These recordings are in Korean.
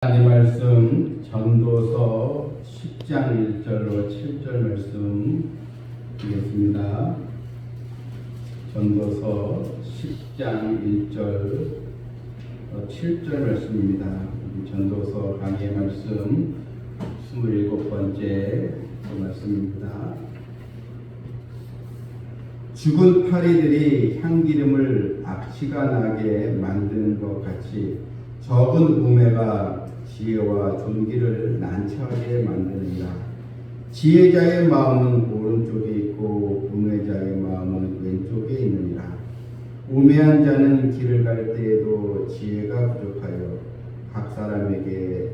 하나님 말씀 전도서 10장 1절로 7절 말씀 드리겠습니다. 전도서 10장 1절 7절 말씀입니다. 우리 전도서 강의 말씀 27번째 말씀입니다. 죽은 파리들이 향기름을 악취가 나게 만드는 것 같이 적은 우매가 지혜와 존귀를 난처하게 만드느니라. 지혜자의 마음은 오른쪽에 있고 우매자의 마음은 왼쪽에 있느니라. 우매한 자는 길을 갈 때에도 지혜가 부족하여 각 사람에게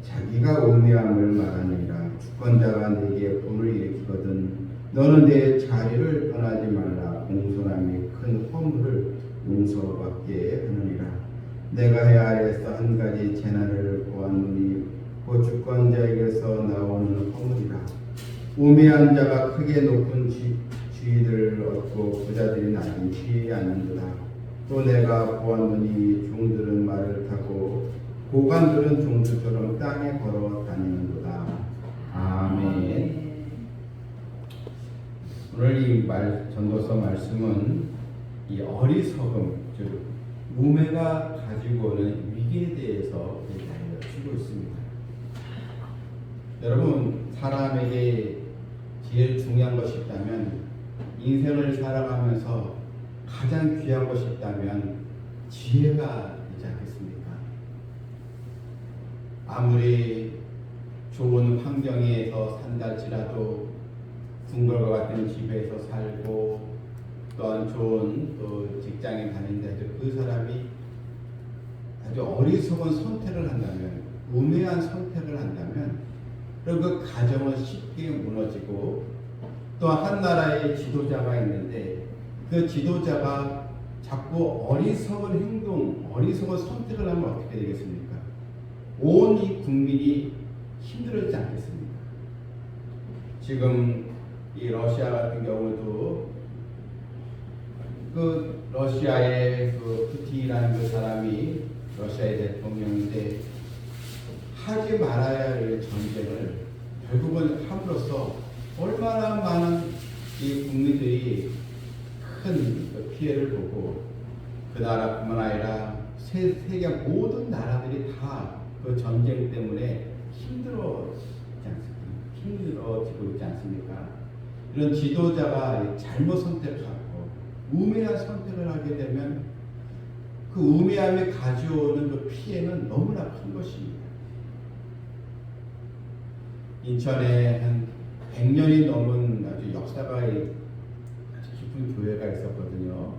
자기가 우매함을 말하느니라. 주권자가 내게 분을 일으키거든 너는 내 자리를 떠나지 말라. 공손함이 큰 허물을 용서받게 하느니라. 내가 해 아래에서 한 가지 재난을 보았노니 그 주권자에게서 나오는 허물이라. 우매한 자가 크게 높은 지위를 얻고 부자들이 나중치 않는도다. 또 내가 보았노니 종들은 말을 타고 고관들은 종들처럼 땅에 걸어 다니는도다. 아멘. 오늘 이 전도서 말씀은 이 어리석음, 즉 우매가 가지고 오는 위기에 대해서 알려주고 있습니다. 여러분, 사람에게 제일 중요한 것이 있다면, 인생을 살아가면서 가장 귀한 것이 있다면 지혜가 되지 않겠습니까? 아무리 좋은 환경에서 산다 할지라도 궁궐과 같은 집에서 살고 또한 좋은 또 직장에 다닌다 해도 그 사람이 아주 어리석은 선택을 한다면, 우매한 선택을 한다면, 그럼 그 가정은 쉽게 무너지고, 또 한 나라의 지도자가 있는데 그 지도자가 자꾸 어리석은 행동, 어리석은 선택을 하면 어떻게 되겠습니까? 온 이 국민이 힘들어지지 않겠습니까? 지금 이 러시아 같은 경우도 그 러시아의 그 푸틴이라는 그 사람이 러시아의 대통령인데 하지 말아야 할 전쟁을 결국은 함으로써 얼마나 많은 이 국민들이 큰 피해를 보고, 그 나라뿐만 아니라 세계 모든 나라들이 다 그 전쟁 때문에 힘들어지고 있지 않습니까? 이런 지도자가 잘못 선택하고 우매한 선택을 하게 되면 그 우매함이 가져오는 그 피해는 너무나 큰 것입니다. 인천에 한 100년이 넘은 아주 역사가 아주 깊은 교회가 있었거든요.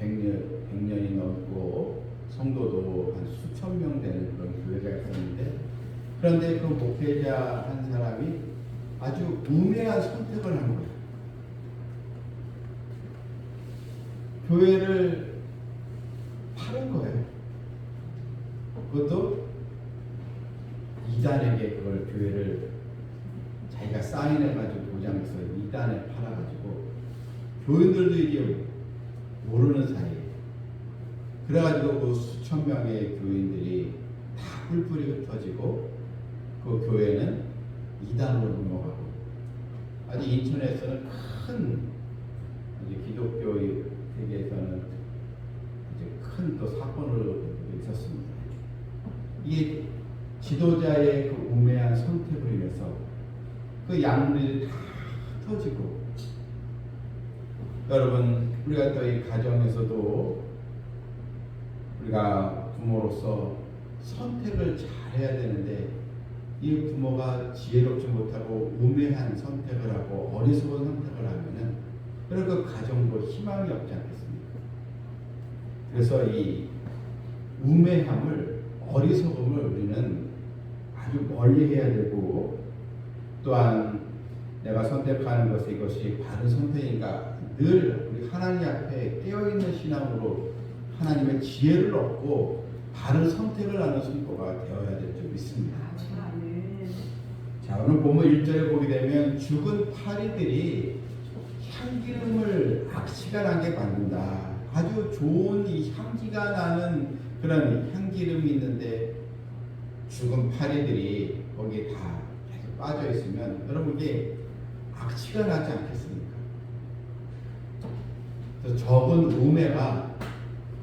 100년이 넘고 성도도 한 수천 명 되는 그런 교회가 있었는데, 그런데 그 목회자 한 사람이 아주 우매한 선택을 한 거예요. 교회를 파는 거예요. 그것도 이단에게 그걸 교회를 자기가 사인해가지고 도장해서 이단에 팔아가지고 교인들도 이게 모르는 사이에 그래가지고 그 수천 명의 교인들이 다 뿔뿔이 흩어지고 그 교회는 이단으로 넘어가고, 아주 인천에서는 큰 기독교 세계에서는 이제 큰 또 사건으로 있었습니다. 이게 지도자의 그 우매한 선택으로 인해서 그 양들이 다 터지고, 여러분, 우리가 또 이 가정에서도 우리가 부모로서 선택을 잘 해야 되는데, 이 부모가 지혜롭지 못하고 우매한 선택을 하고 어리석은 선택을 하면은 그런 그 가정도 희망이 없지 않겠습니까? 그래서 이 우매함을, 어리석음을 우리는 아주 멀리 해야 되고, 또한 내가 선택하는 것이 이것이 바른 선택인가, 늘 우리 하나님 앞에 깨어있는 신앙으로 하나님의 지혜를 얻고 바른 선택을 하는 성도가 되어야 될 줄 믿습니다. 자, 오늘 본문 1절에 보게 되면 죽은 파리들이 향기름을 악취가 나게 만든다. 아주 좋은 이 향기가 나는 그런 향기름이 있는데 죽은 파리들이 거기에 다 계속 빠져 있으면 여러분께 악취가 나지 않겠습니까? 그래서 적은 우매가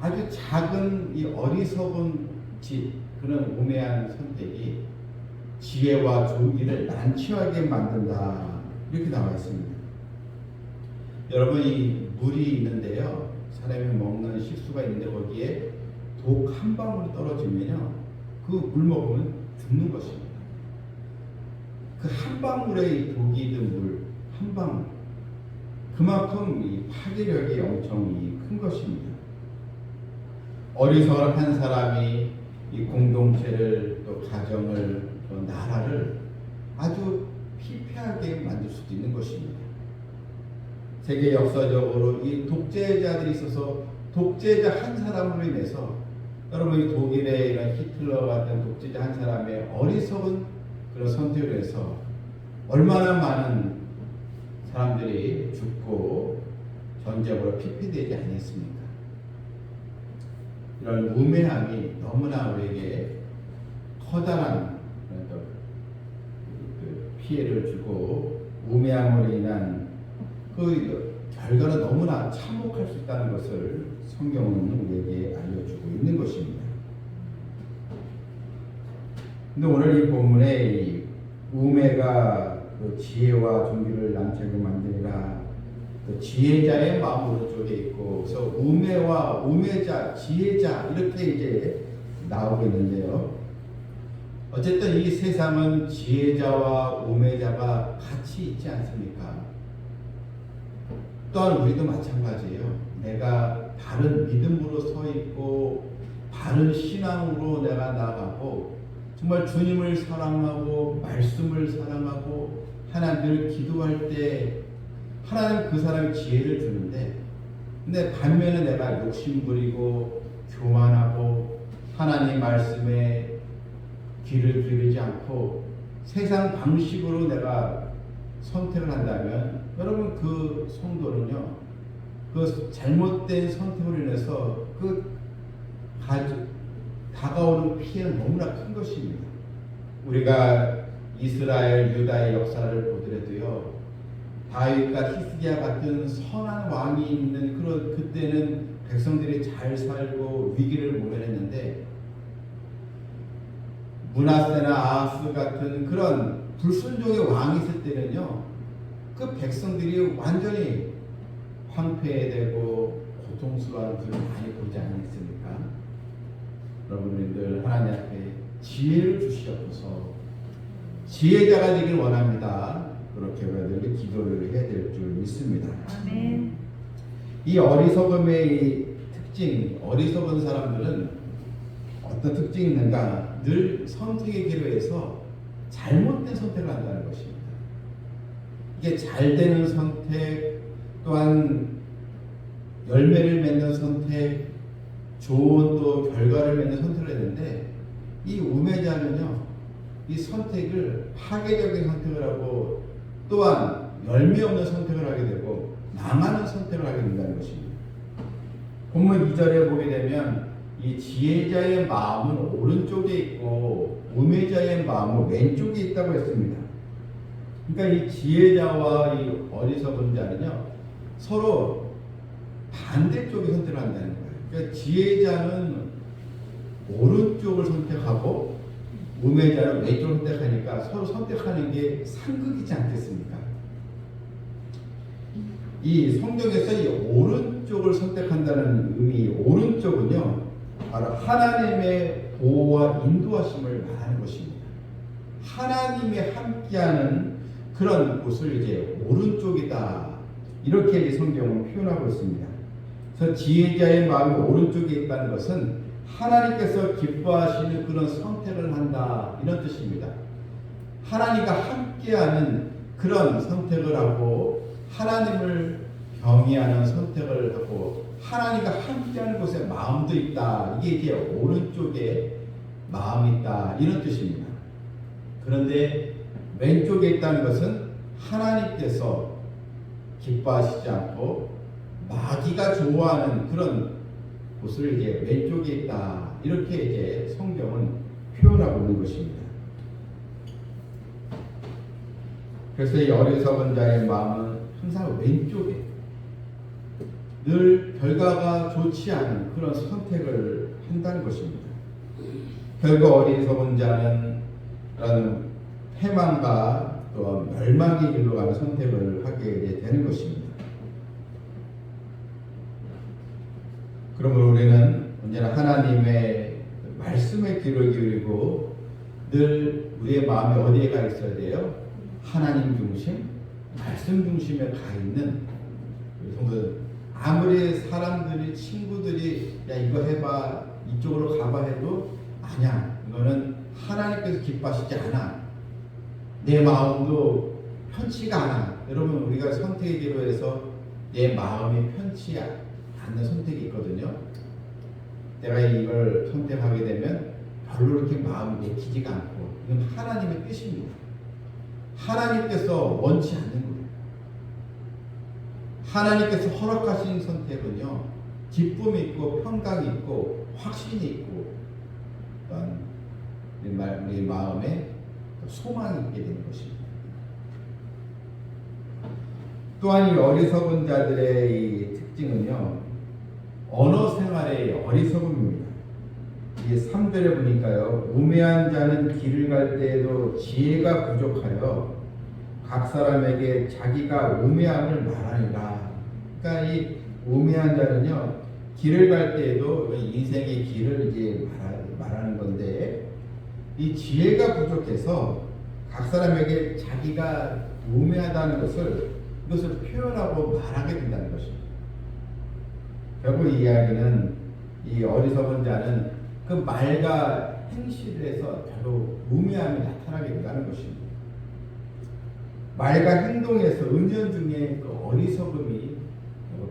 아주 작은 이 어리석은 그런 우매한 선택이 지혜와 종기를 난처하게 만든다, 이렇게 나와 있습니다. 여러분, 이 물이 있는데요, 사람이 먹는 식수가 있는데 거기에 독 한 방울이 떨어지면요, 그 물 먹으면 죽는 것입니다. 그 한 방울의 독이 든 물 한 방울, 그만큼 이 파괴력이 엄청 큰 것입니다. 어리석은 사람이 이 공동체를, 또 가정을, 또 나라를 아주 피폐하게 만들 수도 있는 것입니다. 세계 역사적으로 이 독재자들이 있어서 독재자 한 사람으로 인해서, 여러분, 이 독일의 이런 히틀러 같은 독재자 한 사람의 어리석은 그런 선택을 해서 얼마나 많은 사람들이 죽고 전쟁으로 피폐되지 않았습니까? 이런 우매함이 너무나 우리에게 커다란 그 피해를 주고, 우매함으로 인한 그 결과는 너무나 참혹할 수 있다는 것을 성경은 우리에게 알려주고 있는 것입니다. 근데 오늘 이 본문에 이 우매가 그 지혜와 종기를 난처하게 만드니라, 그 지혜자의 마음 오른쪽에 있고, 그래서 우매와 우매자, 지혜자, 이렇게 이제 나오고 있는데요. 어쨌든 이 세상은 지혜자와 우매자가 같이 있지 않습니까? 또한 우리도 마찬가지예요. 내가 바른 믿음으로 서 있고 바른 신앙으로 내가 나가고 정말 주님을 사랑하고 말씀을 사랑하고 하나님을 기도할 때 하나님 그 사람의 지혜를 주는데, 근데 반면에 내가 욕심부리고 교만하고 하나님 말씀에 귀를 기울이지 않고 세상 방식으로 내가 선택을 한다면, 여러분, 그 성도는요, 그 잘못된 선택으로 인해서 그 다가오는 피해는 너무나 큰 것입니다. 우리가 이스라엘 유다의 역사를 보더라도요, 다윗과 히스기야 같은 선한 왕이 있는 그런, 그때는 백성들이 잘 살고 위기를 모면했는데, 므낫세나 아하스 같은 그런 불순종의 왕이 있을 때는요, 그 백성들이 완전히 황폐되고 고통스러운 것을 많이 보지 않았습니까? 여러분들, 하나님 앞에 지혜를 주시옵소서. 지혜자가 되길 원합니다. 그렇게 우리들이 기도를 해야 될 줄 믿습니다. 아멘. 이 어리석음의 특징, 어리석은 사람들은 어떤 특징이 있는가? 늘 선택의 기로에서 잘못된 선택을 한다는 것입니다. 이게 잘 되는 선택, 또한 열매를 맺는 선택, 좋은 또 결과를 맺는 선택을 했는데, 이 우매자는요, 이 선택을 파괴적인 선택을 하고 또한 열매 없는 선택을 하게 되고 망하는 선택을 하게 된다는 것입니다. 본문 2절에 보게 되면 이 지혜자의 마음은 오른쪽에 있고 우매자의 마음은 왼쪽에 있다고 했습니다. 그러니까 이 지혜자와 이 어리석은 자는요, 서로 반대쪽에 선택을 한다는 거예요. 그러니까 지혜자는 오른쪽을 선택하고 우매자는 왼쪽을 선택하니까 서로 선택하는 게 상극이지 않겠습니까? 이 성경에서 이 오른쪽을 선택한다는 의미, 오른쪽은요, 바로 하나님의 보호와 인도하심을 말하는 것입니다. 하나님이 함께하는 그런 곳을 이제 오른쪽이다, 이렇게 이제 성경은 표현하고 있습니다. 그래서 지혜자의 마음이 오른쪽에 있다는 것은 하나님께서 기뻐하시는 그런 선택을 한다, 이런 뜻입니다. 하나님과 함께하는 그런 선택을 하고 하나님을 경외하는 선택을 하고 하나님과 함께하는 곳에 마음도 있다, 이게 이제 오른쪽에 마음이 있다, 이런 뜻입니다. 그런데 왼쪽에 있다는 것은 하나님께서 기뻐하시지 않고 마귀가 좋아하는 그런 곳을 이제 왼쪽에 있다, 이렇게 이제 성경은 표현하고 있는 것입니다. 그래서 이 어리석은 자의 마음은 항상 왼쪽에 늘 결과가 좋지 않은 그런 선택을 한다는 것입니다. 결국 어리석은 자는 라는 패망과 또 멸망의 길로 가는 선택을 하게 되는 것입니다. 그러므로 우리는 언제나 하나님의 말씀에 귀를 기울이고 늘 우리의 마음이 어디에 가 있어야 돼요? 하나님 중심, 말씀 중심에 가 있는 우리 성도들. 아무리 사람들이 친구들이 야 이거 해봐 이쪽으로 가봐 해도 아니야 이거는 하나님께서 기뻐하시지 않아 내 마음도 편치가 않아. 여러분 우리가 선택의 기로에서 내 마음이 편치 않는 선택이 있거든요. 내가 이걸 선택하게 되면 별로 이렇게 마음이 내키지가 않고 이건 하나님의 뜻입니다. 하나님께서 원치 않는 거예요. 하나님께서 허락하신 선택은요 기쁨이 있고 평강이 있고 확신이 있고 또한 우리 마음에 소망이 있게 되는 것입니다. 또한 이 어리석은 자들의 이 특징은요 언어 생활의 어리석음입니다. 이게 3절에 보니까요 우매한 자는 길을 갈 때에도 지혜가 부족하여 각 사람에게 자기가 우매함을 말하니라. 그러니까 이 우매한 자는요 길을 갈 때에도 인생의 길을 이제 말하는 건데 이 지혜가 부족해서 각 사람에게 자기가 우매하다는 이것을 표현하고 말하게 된다는 것입니다. 결국 이 이야기는 이 어리석은 자는 그 말과 행실에서 결국 우매함이 나타나게 된다는 것입니다. 말과 행동에서 은연중에 그 어리석음이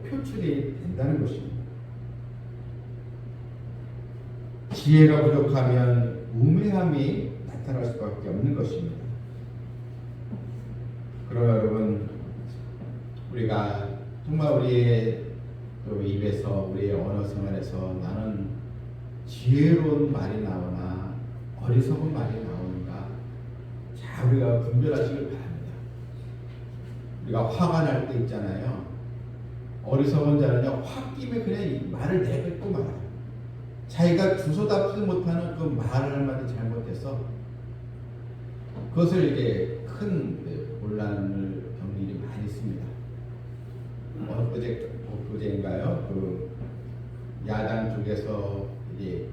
표출이 된다는 것입니다. 지혜가 부족하면 우매함이 나타날 수밖에 없는 것입니다. 그러나 여러분 우리가 정말 우리의 또 입에서 우리의 언어 생활에서 나는 지혜로운 말이 나오나 어리석은 말이 나오는가 자 우리가 분별하시길 바랍니다. 우리가 화가 날 때 있잖아요. 어리석은 자는요 홧김에 그냥 이 말을 내뱉고 말아요. 자기가 주소답지 못하는 그 말을 한마디 잘못해서 그것을 이제 큰 혼란을 겪는 일이 많이 있습니다. 엊그제인가요? 그 야당 쪽에서 이제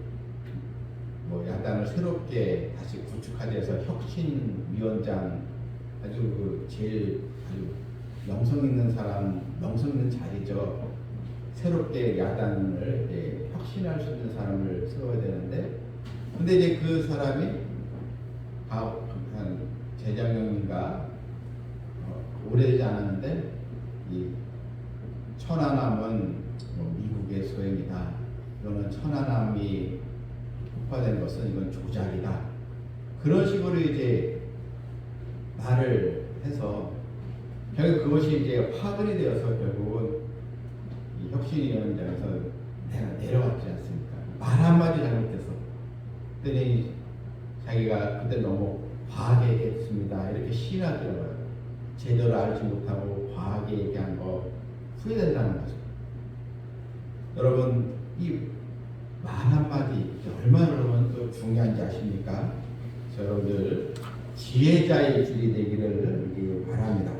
뭐 야당을 새롭게 다시 구축하기 위해서 혁신위원장 아주 그 제일 아주 명성 있는 사람, 명성 있는 자리죠. 새롭게 야당을 이제 혁신할 수 있는 사람을 세워야 되는데, 근데 이제 그 사람이 한 재작년인가 오래되지 않았는데 이 천안함은 뭐 미국의 소행이다. 이거는 천안함이 폭파된 것은 이건 조작이다. 그런 식으로 이제 말을 해서 결국 그것이 이제 화근이 되어서 결국은 이 혁신위원장에서 내가 내려왔지 않습니까? 말 한마디 잘못해서. 그랬더니 자기가 그때 너무 과하게 얘기했습니다. 이렇게 시인하더라고요. 제대로 알지 못하고 과하게 얘기한 거 후회된다는 거죠. 여러분 이 말 한마디 얼마나 여러분 또 중요한지 아십니까? 여러분들 지혜자의 줄이 되기를 바랍니다.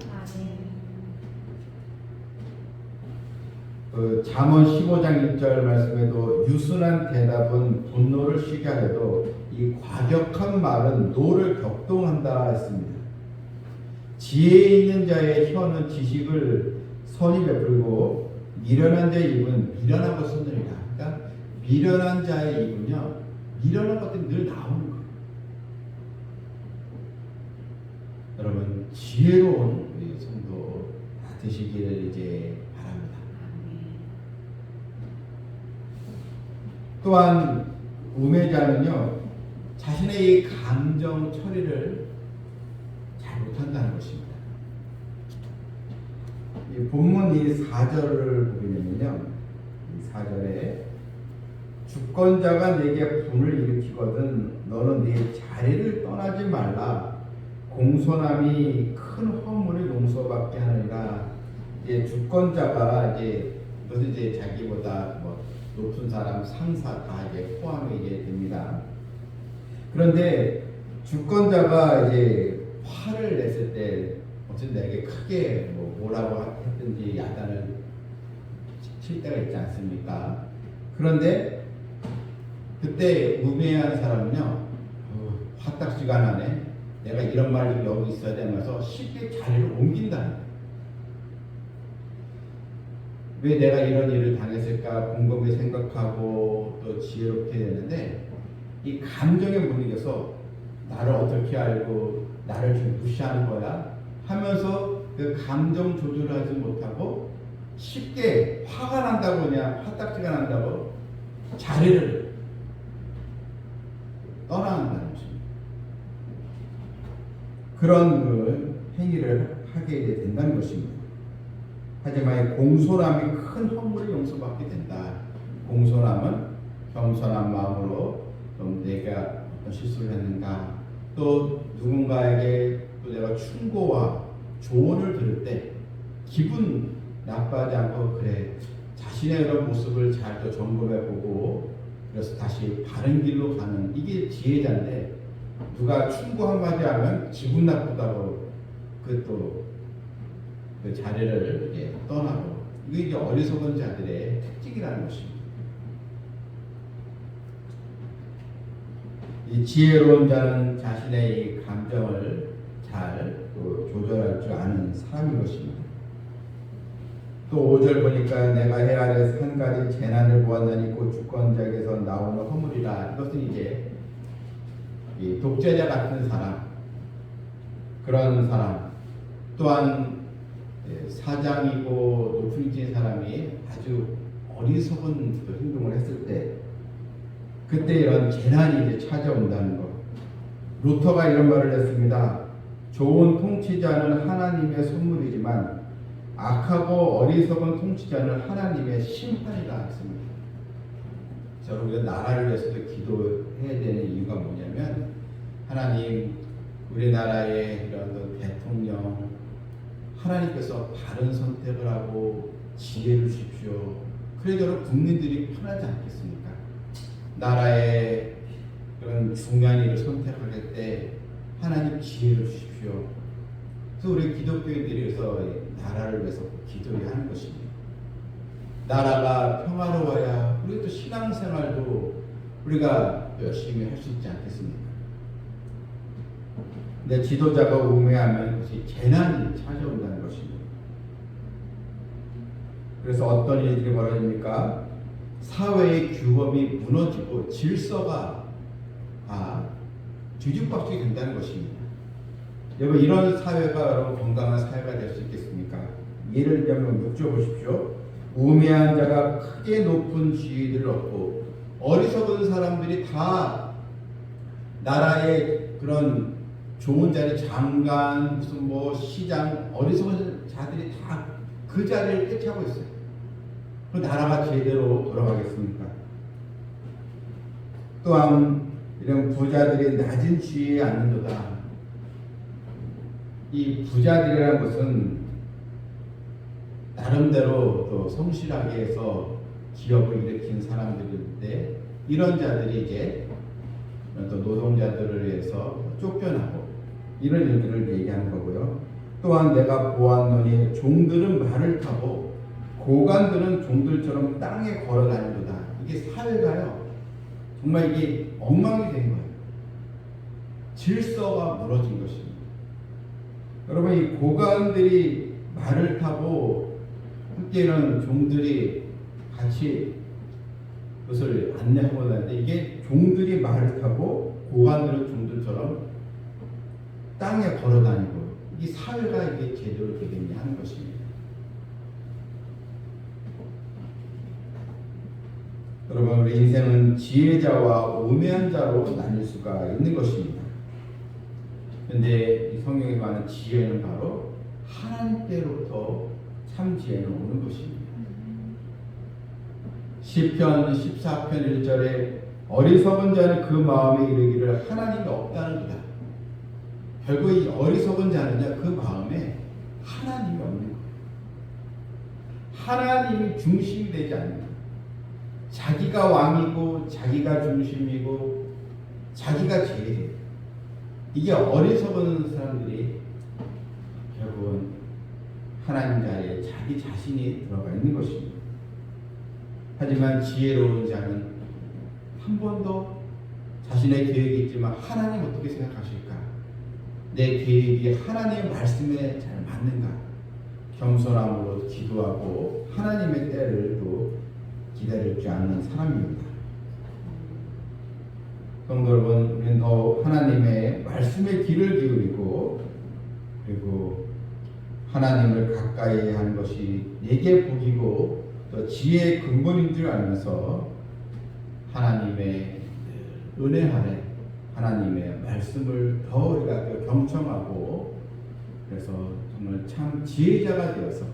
그 잠언 15장 1절 말씀에도 유순한 대답은 분노를 쉬게 하려도 이 과격한 말은 노를 격동한다 했습니다. 지혜 있는 자의 혀는 지식을 선히 베풀고 미련한 자의 입은 미련한 것을 느리라. 그러니까 미련한 자의 입은요 미련한 것들이 늘 나오는 거예요. 여러분 지혜로운 우리 성도 다 되시기를 이제 바랍니다. 또한 우매자는요 자신의 이 감정 처리를 잘 못한다는 것입니다. 이 본문 이 4절을 보게 되면요 이 4절에 주권자가 내게 분을 일으키거든 너는 네 자리를 떠나지 말라. 공손함이 큰 허물을 용서받게 하느니라. 이제 주권자가 이것은 이제 자기보다 뭐 높은 사람, 상사 다 이제 포함이 이제 됩니다. 그런데 주권자가 이제 화를 냈을 때 어쨌든 내게 크게 뭐라고 했든지 야단을 칠 때가 있지 않습니까? 그런데 그때 우매한 사람은요, 화딱지가 나네. 내가 이런 말이 여기 있어야 되면서 쉽게 자리를 옮긴다는 거예요. 왜 내가 이런 일을 당했을까 곰곰이 생각하고 또 지혜롭게 되는데 이 감정에 못 이겨서 나를 어떻게 알고 나를 좀 무시하는 거야 하면서 그 감정 조절을 하지 못하고 쉽게 화가 난다고 그냥 화딱지가 난다고 자리를 떠나간다는 것입니다. 그런 행위를 하게 된다는 것입니다. 하지만 공손함이 큰 허물을 용서받게 된다. 공손함은 겸손한 마음으로 좀 내가 어떤 실수를 했는가, 또 누군가에게 또 내가 충고와 조언을 들을 때 기분 나빠하지 않고 그래 자신의 그런 모습을 잘 또 점검해보고 그래서 다시 바른 길로 가는 이게 지혜자인데 누가 충고 한마디 하면 기분 나쁘다고 그 자리를 이제 떠나고 이게 이제 어리석은 자들의 특징이라는 것입니다. 이 지혜로운 자는 자신의 이 감정을 잘 조절할 줄 아는 사람인 것입니다. 또 5절 보니까 내가 헤아려서 한 가지 재난을 보았나니 곧 주권자에게서 나오는 허물이라. 이것은 이제 이 독재자 같은 사람, 그런 사람, 또한 사장이고 높은 위치인 사람이 아주 어리석은 행동을 했을 때 그때 이런 재난이 이제 찾아온다는 것. 루터가 이런 말을 했습니다. 좋은 통치자는 하나님의 선물이지만 악하고 어리석은 통치자는 하나님의 심판이라 했습니다. 자, 우리가 나라를 위해서도 기도해야 되는 이유가 뭐냐면 하나님 우리나라의 이런 대통령 하나님께서 바른 선택을 하고 지혜를 주십시오. 그래도 국민들이 편하지 않겠습니까? 나라의 그런 중요한 일을 선택할 때 하나님 지혜를 주십시오. 그래서 우리 기독교인들이 그래서 나라를 위해서 기도해야 하는 것입니다. 나라가 평화로워야 우리 또 신앙생활도 우리가 열심히 할 수 있지 않겠습니까? 근데 지도자가 우매하면 그것이 재난이 찾아온다는 것입니다. 그래서 어떤 일들이 벌어집니까? 사회의 규범이 무너지고 질서가 뒤죽박죽이 된다는 것입니다. 여러분 이런 사회가 여러분 건강한 사회가 될 수 있겠습니까? 예를 들면 묵혀보십시오. 우매한 자가 크게 높은 지위들을 얻고 어리석은 사람들이 다 나라의 그런 좋은 자리 장관 무슨 시장 어리석은 자들이 다 그 자리를 꿰차고 있어요. 그 나라가 제대로 돌아가겠습니까? 또한 이런 부자들이 낮은 지위에 앉는도다. 이 부자들이라는 것은 나름대로 또 성실하게 해서 기업을 일으킨 사람들인데 이런 자들이 이제 또 노동자들을 위해서 쫓겨나고 이런 일들을 얘기하는 거고요. 또한 내가 보았노니 종들은 말을 타고 고관들은 종들처럼 땅에 걸어다니도다. 이게 사회가요 정말 이게 엉망이 된 거예요. 질서가 무너진 것입니다. 여러분 이 고관들이 말을 타고 함께 이런 종들이 같이 그것을 안내하고 다니는데 이게 종들이 말을 타고 고관들은 종들처럼 땅에 걸어다니고 이 사회가 이게 제대로 되겠냐 하는 것입니다. 여러분 우리 인생은 지혜자와 우매한 자로 나뉠 수가 있는 것입니다. 그런데 이 성경에 말하는 지혜는 바로 하나님께로부터 참 지혜는 오는 것입니다. 시편 14편 1절에 어리석은 자는 그 마음에 이르기를 하나님이 없다는도다. 결국 이 어리석은 자는요, 그 마음에 하나님이 없는 거예요. 하나님이 중심이 되지 않는 거예요. 자기가 왕이고 자기가 중심이고 자기가 제일이에요. 이게 어리석은 사람들이 결국은 하나님 자리에 자기 자신이 들어가 있는 것입니다. 하지만 지혜로운 자는 한 번도 자신의 계획이 있지만 하나님 어떻게 생각하실까? 내 계획이 하나님의 말씀에 잘 맞는가? 겸손함으로 기도하고 하나님의 때를 또 기다릴 줄 아는 사람입니다. 성도 여러분, 우리는 더 하나님의 말씀에 귀를 기울이고 그리고 하나님을 가까이 하는 것이 내게 복이고 또 지혜의 근본인 줄 알면서 하나님의 은혜 아래 하나님의 말씀을 더 우리가 경청하고 그래서 정말 참 지혜자가 되어서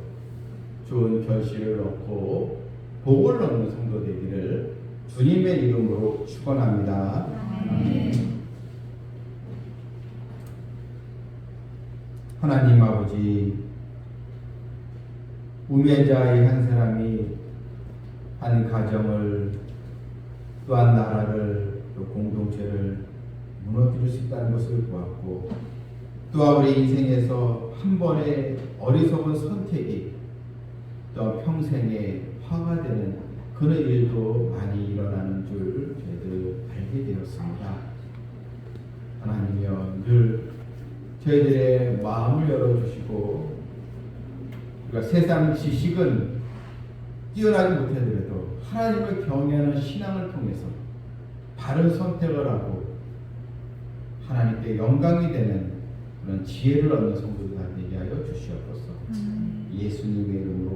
좋은 결실을 얻고 복을 얻는 성도 되기를 주님의 이름으로 축원합니다. 하나님 아버지, 우매자의 한 사람이 한 가정을 또한 나라를 또 공동체를 무너뜨릴 수 있다는 것을 보았고 또한 우리 인생에서 한 번의 어리석은 선택이 또 평생에 화가 되는 그런 일도 많이 일어나는 줄 저희들 알게 되었습니다. 하나님이여, 늘 저희들의 마음을 열어주시고 우리가 세상 지식은 뛰어나지 못하더라도 하나님을 경외하는 신앙을 통해서 바른 선택을 하고 하나님께 영광이 되는 그런 지혜를 얻는 성도들 되게 하여 주시옵소서. 예수님의 이름으로